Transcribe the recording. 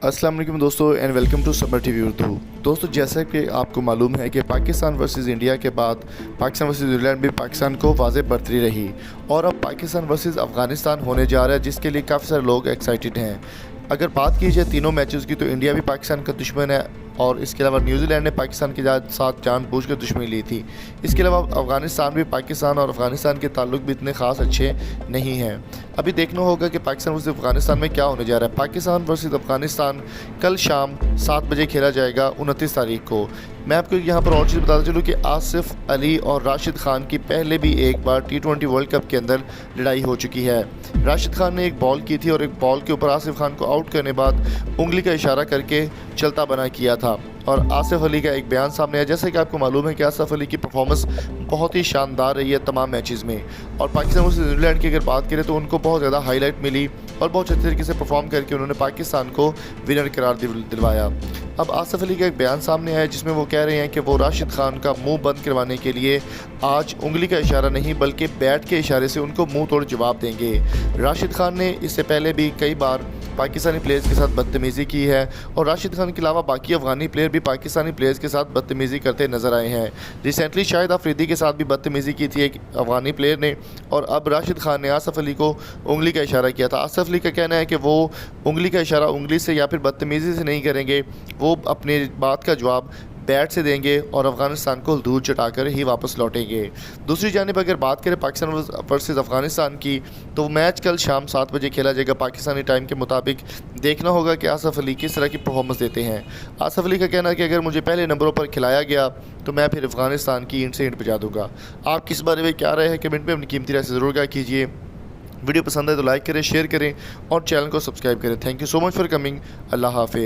अस्सलाम वालेकुम दोस्तों and welcome to Samar TV Urdu. दोस्तों, जैसा कि आपको मालूम है कि पाकिस्तान वर्सेस इंडिया के बाद पाकिस्तान वर्सेस न्यूजीलैंड भी पाकिस्तान को वाज़ेह बढ़तरी रही और अब पाकिस्तान वर्सेस अफ़गानिस्तान होने जा रहा है, जिसके लिए काफ़ी सारे लोग एक्साइटेड हैं। अगर बात की जाए तीनों मैचेस की, तो इंडिया भी पाकिस्तान का दुश्मन है और इसके अलावा न्यूजीलैंड ने पाकिस्तान के साथ जानबूझकर दुश्मनी ली थी। इसके अलावा अफ़गानिस्तान भी, पाकिस्तान और अफ़गानिस्तान के ताल्लुक भी इतने ख़ास अच्छे नहीं हैं। अभी देखना होगा कि पाकिस्तान वर्सेस अफ़गानिस्तान में क्या होने जा रहा है। पाकिस्तान वर्सेस अफ़गानिस्तान कल शाम 7 बजे खेला जाएगा 29 तारीख को। मैं आपको यहाँ पर और चीज़ बताता चलूँ कि आसिफ अली और राशिद खान की पहले भी एक बार T20 वर्ल्ड कप के अंदर लड़ाई हो चुकी है। राशिद खान ने एक बॉल की थी और एक बॉल के ऊपर आसिफ खान को आउट करने बाद उंगली का इशारा करके चलता बना किया था और आसिफ अली का एक बयान सामने आया। जैसे कि आपको मालूम है कि आसिफ अली की परफॉर्मेंस बहुत ही शानदार रही है तमाम मैचेस में, और पाकिस्तान वर्सेस न्यूजीलैंड की अगर बात करें तो उनको बहुत ज़्यादा हाईलाइट मिली और बहुत अच्छे तरीके से परफॉर्म करके उन्होंने पाकिस्तान को विनर करार दिलवाया। अब आसिफ अली का एक बयान सामने आया जिसमें वो कह रहे हैं कि वो राशिद खान का मुंह बंद करवाने के लिए आज उंगली का इशारा नहीं बल्कि बैट के इशारे से उनको मुंह तोड़ जवाब देंगे। राशिद खान ने इससे पहले भी कई बार पाकिस्तानी प्लेयर्स के साथ बदतमीज़ी की है और राशिद खान के अलावा बाकी अफगानी प्लेयर भी पाकिस्तानी प्लेयर्स के साथ बदतमीज़ी करते नजर आए हैं। रिसेंटली शाहिद अफरीदी के साथ भी बदतमीज़ी की थी एक अफगानी प्लेयर ने, और अब राशिद खान ने आसिफ अली को उंगली का इशारा किया था। आसिफ अली का कहना है कि वो उंगली का इशारा उंगली से या फिर बदतमीज़ी से नहीं करेंगे, वो अपनी बात का जवाब बैट से देंगे और अफ़गानिस्तान को दूर चटाकर ही वापस लौटेंगे। दूसरी जानिब अगर बात करें पाकिस्तान वर्सेस अफ़गानिस्तान की, तो मैच कल शाम 7 बजे खेला जाएगा पाकिस्तानी टाइम के मुताबिक। देखना होगा कि आसिफ अली किस तरह की परफॉर्मेंस देते हैं। आसिफ अली का कहना है कि अगर मुझे पहले नंबरों पर खिलाया गया तो मैं फिर अफ़गानिस्तान की इंट से इंट बजा दूँगा। आप किस बारे में क्या रहे हैं, कमेंट में अपनी कीमती राय से ज़रूर क्या कीजिए। वीडियो पसंद है तो लाइक करें, शेयर करें और चैनल को सब्सक्राइब करें। Thank you so much for coming. अल्लाह हाफ़िज़।